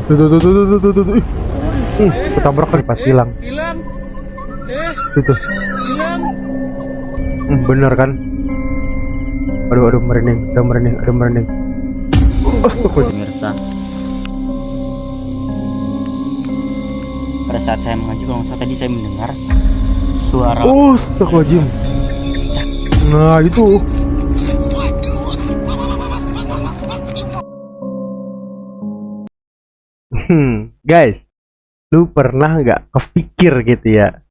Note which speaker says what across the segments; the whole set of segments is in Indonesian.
Speaker 1: Tuh. Ketabrak lagi pas hilang.
Speaker 2: Hilang.
Speaker 1: Tuh.
Speaker 2: Hilang.
Speaker 1: Bener kan? Aduh, merinding, udah merinding. Astagfirullah.
Speaker 3: Pemirsa, pada saat saya mengaji, kalau nggak salah tadi saya mendengar suara
Speaker 1: Astagfirullahaladzim. Nah itu. Guys, lu pernah nggak kepikir gitu ya?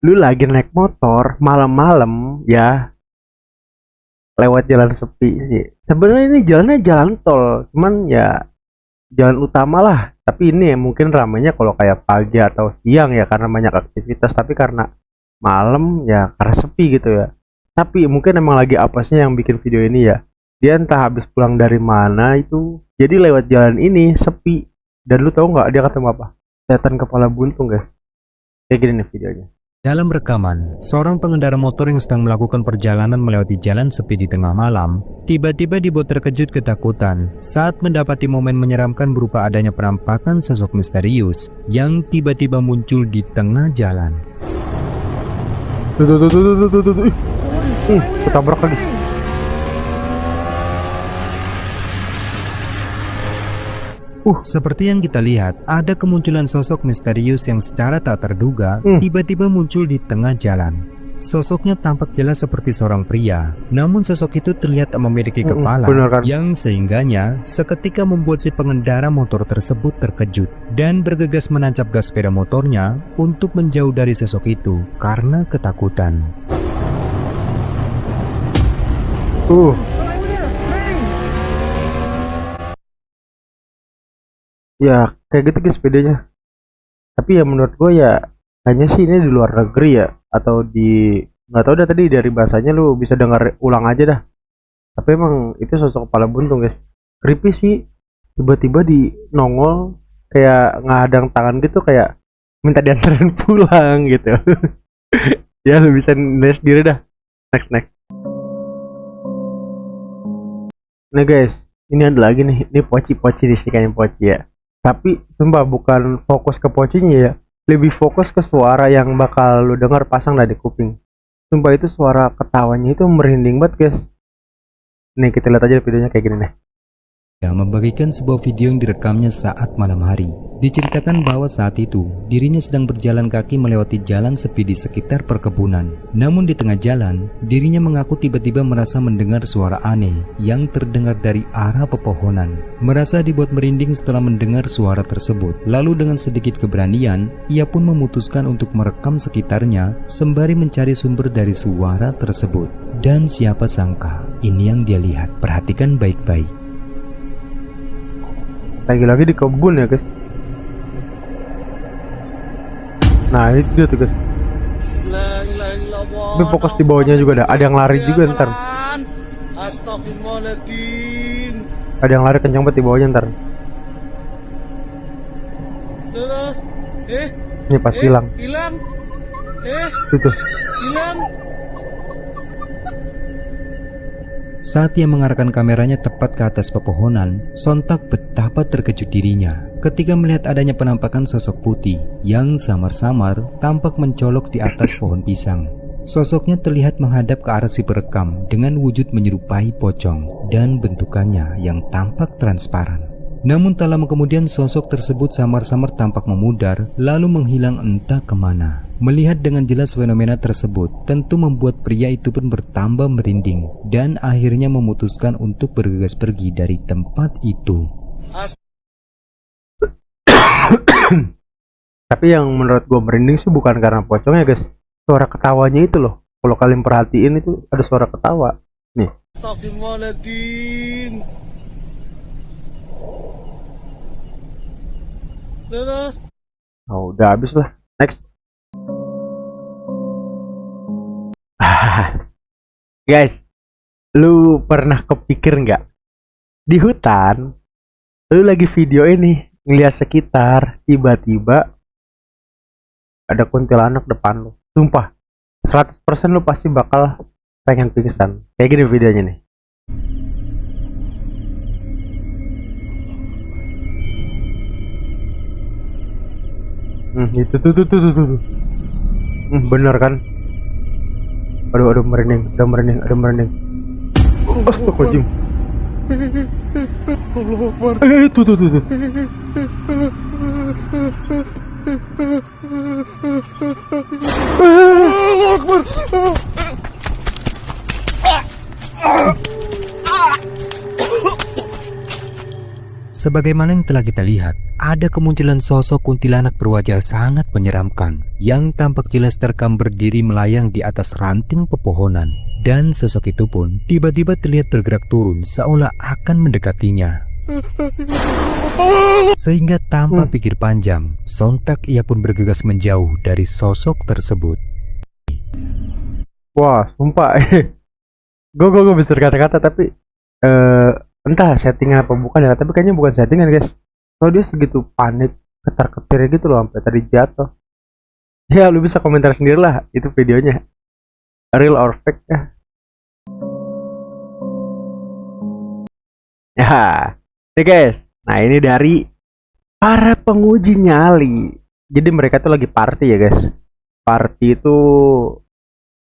Speaker 1: Lu lagi naik motor malam-malam ya, lewat jalan sepi sih. Sebenarnya ini jalannya jalan tol, cuman ya jalan utama lah. Tapi ini ya mungkin ramainya kalau kayak pagi atau siang ya karena banyak aktivitas. Tapi karena malam ya karena sepi gitu ya. Tapi mungkin emang lagi apesnya yang bikin video ini ya. Dia entah habis pulang dari mana itu. Jadi lewat jalan ini sepi. Dan lu tahu nggak dia ketemu apa? Setan kepala buntung guys. Kayak gini nih videonya.
Speaker 4: Dalam rekaman, seorang pengendara motor yang sedang melakukan perjalanan melewati jalan sepi di tengah malam, tiba-tiba dibuat terkejut ketakutan saat mendapati momen menyeramkan berupa adanya penampakan sosok misterius yang tiba-tiba muncul di tengah jalan.
Speaker 1: Tuh. Ketabrak lagi.
Speaker 4: Seperti yang kita lihat, ada kemunculan sosok misterius yang secara tak terduga tiba-tiba muncul di tengah jalan. Sosoknya tampak jelas seperti seorang pria, namun sosok itu terlihat tak memiliki kepala, yang sehingganya seketika membuat si pengendara motor tersebut terkejut dan bergegas menancap gas sepeda motornya untuk menjauh dari sosok itu karena ketakutan.
Speaker 1: Ya kayak gitu guys sepedanya. Tapi ya menurut gue ya kayaknya sih ini di luar negeri ya, atau di nggak tahu dah, tadi dari bahasanya lu bisa dengar ulang aja dah. Tapi emang itu sosok kepala buntung guys, creepy sih. Tiba-tiba di nongol kayak ngadang tangan gitu, kayak minta diantarin pulang gitu. Ya lu bisa nilai sendiri dah. Next. Nah guys, ini ada lagi nih, ini poci di sini kayaknya poci ya. Tapi sumpah bukan fokus ke pocinya ya, lebih fokus ke suara yang bakal lu dengar pasang dari kuping. Sumpah itu suara ketawanya itu merinding banget guys. Nih kita lihat aja videonya kayak gini nih.
Speaker 4: Yang membagikan sebuah video yang direkamnya saat malam hari. Diceritakan bahwa saat itu dirinya sedang berjalan kaki melewati jalan sepi di sekitar perkebunan. Namun di tengah jalan, dirinya mengaku tiba-tiba merasa mendengar suara aneh yang terdengar dari arah pepohonan. Merasa dibuat merinding setelah mendengar suara tersebut. Lalu dengan sedikit keberanian, ia pun memutuskan untuk merekam sekitarnya sembari mencari sumber dari suara tersebut. Dan siapa sangka, ini yang dia lihat. Perhatikan baik-baik.
Speaker 1: Lagi-lagi di kebun ya guys. Nah itu dia tuh guys. Tapi fokus di bawahnya juga ada yang lari juga ntar.
Speaker 2: Astagfirullahaladzim.
Speaker 1: Ada yang lari kencang banget di bawahnya ntar. Ini pas hilang.
Speaker 2: Hilang.
Speaker 1: Itu.
Speaker 2: Hilang.
Speaker 4: Saat ia mengarahkan kameranya tepat ke atas pepohonan, sontak betapa terkejut dirinya ketika melihat adanya penampakan sosok putih yang samar-samar tampak mencolok di atas pohon pisang. Sosoknya terlihat menghadap ke arah si perekam dengan wujud menyerupai pocong dan bentukannya yang tampak transparan. Namun tak lama kemudian sosok tersebut samar-samar tampak memudar lalu menghilang entah kemana. Melihat dengan jelas fenomena tersebut tentu membuat pria itu pun bertambah merinding dan akhirnya memutuskan untuk bergegas pergi dari tempat itu.
Speaker 1: Tapi yang menurut gue merinding sih bukan karena pocongnya guys, suara ketawanya itu loh. Kalau kalian perhatiin itu ada suara ketawa nih.
Speaker 2: Astagfirullahaladzim.
Speaker 1: Oh udah habis lah. Next. Guys, lu pernah kepikir nggak di hutan lu lagi video ini ngeliat sekitar, tiba-tiba ada kuntilanak depan lu? Sumpah 100% lu pasti bakal pengen pingsan. Kayak gini videonya nih. Itu tuh. Bener kan? Aduh merinding, udah merinding. Astagfirullahaladzim. Tuh.
Speaker 4: Sebagaimana yang telah kita lihat, ada kemunculan sosok kuntilanak berwajah sangat menyeramkan yang tampak jelas terekam berdiri melayang di atas ranting pepohonan. Dan sosok itu pun tiba-tiba terlihat bergerak turun seolah akan mendekatinya. Sehingga tanpa pikir panjang, sontak ia pun bergegas menjauh dari sosok tersebut.
Speaker 1: Wah, sumpah. Gue bisa berkata-kata tapi entah settingan apa bukan ya, tapi kayaknya bukan settingan guys. Kalau dia segitu panik, ketar-ketir gitu loh sampai tadi jatuh. Ya lu bisa komentar sendiri lah itu videonya real or fake ya. Ya, nih guys. Nah ini dari para penguji nyali. Jadi mereka tuh lagi party ya guys. Party itu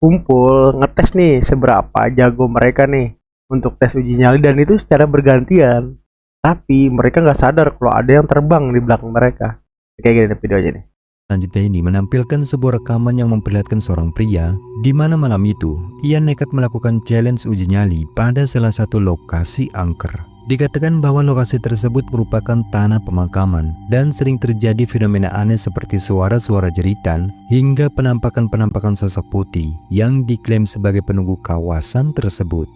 Speaker 1: kumpul ngetes nih seberapa jago mereka nih untuk tes uji nyali, dan itu secara bergantian. Tapi mereka nggak sadar kalau ada yang terbang di belakang mereka. Kayak gini nih videonya nih.
Speaker 4: Selanjutnya ini menampilkan sebuah rekaman yang memperlihatkan seorang pria di mana malam itu ia nekat melakukan challenge uji nyali pada salah satu lokasi angker. Dikatakan bahwa lokasi tersebut merupakan tanah pemakaman dan sering terjadi fenomena aneh seperti suara-suara jeritan hingga penampakan-penampakan sosok putih yang diklaim sebagai penunggu kawasan tersebut.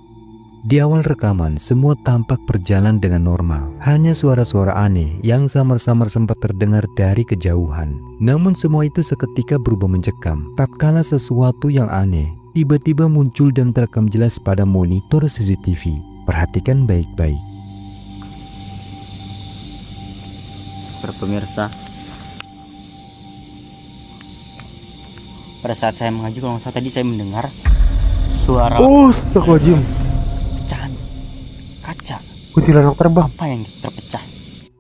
Speaker 4: Di awal rekaman, semua tampak berjalan dengan normal. Hanya suara-suara aneh yang samar-samar sempat terdengar dari kejauhan. Namun semua itu seketika berubah mencekam tatkala sesuatu yang aneh tiba-tiba muncul dan terekam jelas pada monitor CCTV. Perhatikan baik-baik.
Speaker 3: Para pemirsa, pada saat saya mengaji kalau nggak salah tadi saya mendengar suara
Speaker 1: Astagfirullahaladzim.
Speaker 3: pecahan kaca.
Speaker 1: Kuntilanak terbang.
Speaker 3: Apa yang terpecah?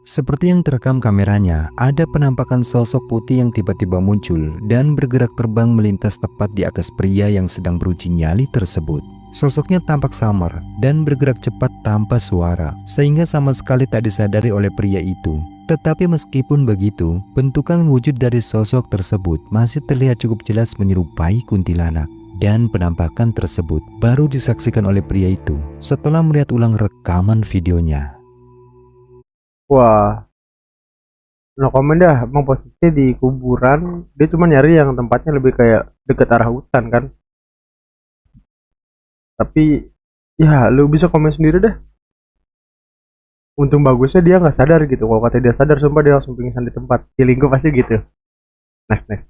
Speaker 4: Seperti yang terekam kameranya, ada penampakan sosok putih yang tiba-tiba muncul dan bergerak terbang melintas tepat di atas pria yang sedang beruji nyali tersebut. Sosoknya tampak samar dan bergerak cepat tanpa suara, sehingga sama sekali tak disadari oleh pria itu. Tetapi meskipun begitu, bentukan wujud dari sosok tersebut masih terlihat cukup jelas menyerupai kuntilanak. Dan penampakan tersebut baru disaksikan oleh pria itu setelah melihat ulang rekaman videonya.
Speaker 1: Wah, no comment dah. Emang posisinya di kuburan, dia cuma nyari yang tempatnya lebih kayak deket arah hutan kan. Tapi ya lu bisa komen sendiri dah. Untung bagusnya dia nggak sadar gitu. Kalau kata dia sadar, sumpah dia langsung pingsan di tempat. Feeling gue pasti gitu. Next.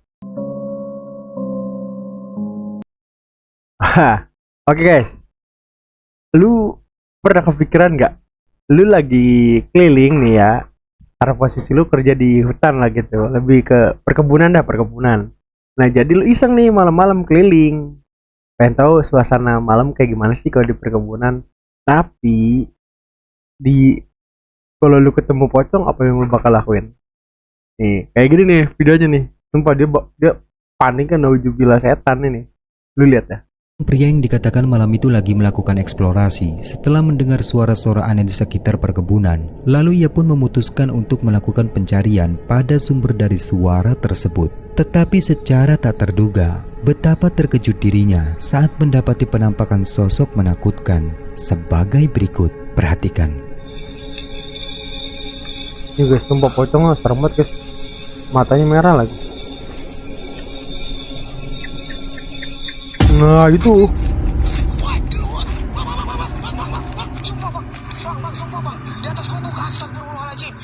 Speaker 1: Oke guys, lu pernah kepikiran nggak? Lu lagi keliling nih ya, karena posisi lu kerja di hutan lah gitu, lebih ke perkebunan. Nah jadi lu iseng nih malam-malam keliling, pengen tahu suasana malam kayak gimana sih kalau di perkebunan. Tapi kalau lu ketemu pocong, apa yang lu bakal lakuin? Nih kayak gini nih videonya nih, sumpah dia panik kan, naujubillah setan ini. Lu lihat ya.
Speaker 4: Pria yang dikatakan malam itu lagi melakukan eksplorasi setelah mendengar suara-suara aneh di sekitar perkebunan. Lalu ia pun memutuskan untuk melakukan pencarian pada sumber dari suara tersebut. Tetapi secara tak terduga, betapa terkejut dirinya saat mendapati penampakan sosok menakutkan sebagai berikut. Perhatikan.
Speaker 1: Ini guys, sumpah pocong serem banget guys. Matanya merah lagi. Nah itu.
Speaker 2: Di atas gubuk, astagfirullahaladzim.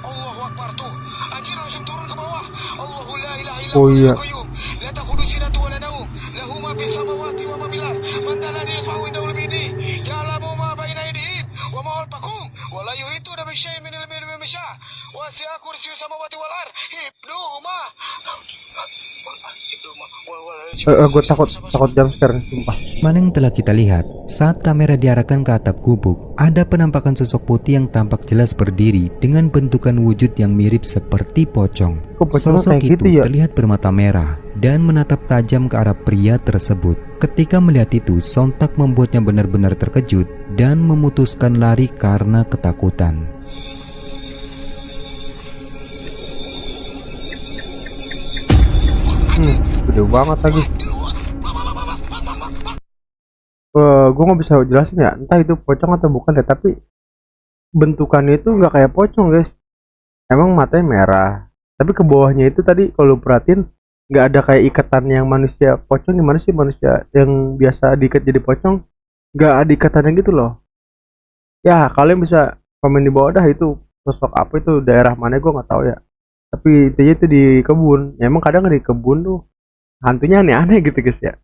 Speaker 2: Allahu Akbar tuh. Anjir langsung turun ke bawah. Allahu la ilaha illa
Speaker 1: Oh iya.
Speaker 2: La takhudhu sinatu wa la nawm. Lahu ma fis samawati wa ma fil ard. Man dhal ladzi yasma'u indahu bi-yadihi. Ya'lamu ma baina aydihim wa ma khalfahum. Wa la yuhituna bi syai'in min ilmihi illa bima syaa. Wasi'a kursiyyuhu samawati wal ard. Hibduhuma.
Speaker 1: Gue takut jam sekarang sumpah.
Speaker 4: Mana yang telah kita lihat, saat kamera diarahkan ke atap gubuk, ada penampakan sosok putih yang tampak jelas berdiri dengan bentukan wujud yang mirip seperti pocong.
Speaker 1: Kok pocongnya
Speaker 4: Sosok
Speaker 1: kayak
Speaker 4: itu
Speaker 1: gitu ya?
Speaker 4: terlihat bermata merah dan menatap tajam ke arah pria tersebut. Ketika melihat itu, sontak membuatnya benar-benar terkejut dan memutuskan lari karena ketakutan.
Speaker 1: Gede banget lagi. Gue nggak bisa jelasin ya, entah itu pocong atau bukan ya, tapi bentukannya itu nggak kayak pocong guys. Emang matanya merah, tapi ke bawahnya itu tadi kalau perhatiin nggak ada kayak ikatan yang manusia pocong. Gimana sih manusia yang biasa diikat jadi pocong? Nggak ada ikatannya gitu loh. Ya kalian bisa komen di bawah dah itu sosok apa, itu daerah mana gue nggak tahu ya. Tapi itu di kebun. Ya, emang kadang di kebun tuh hantunya aneh-aneh gitu guys ya.